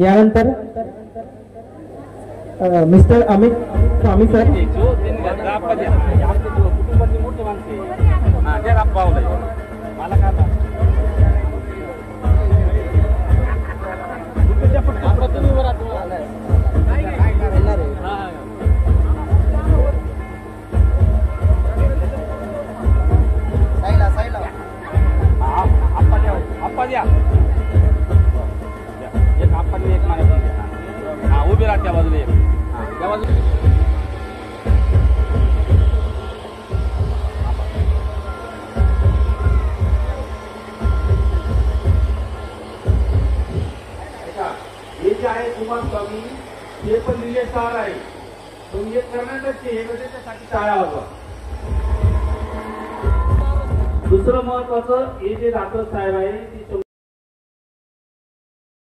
यानंतर मिस्टर अमित स्वामी सर. उभे राहा त्या बाजूला एक. त्या बाजूला हे जे आहे कुमारस्वामी हे पण रिले स्टार आहे. तुम्ही एक कर्नाटकचे हे त्याच्यासाठी टाळा हवा. दुसरं महत्वाचं हे जे राठोड साहेब आहे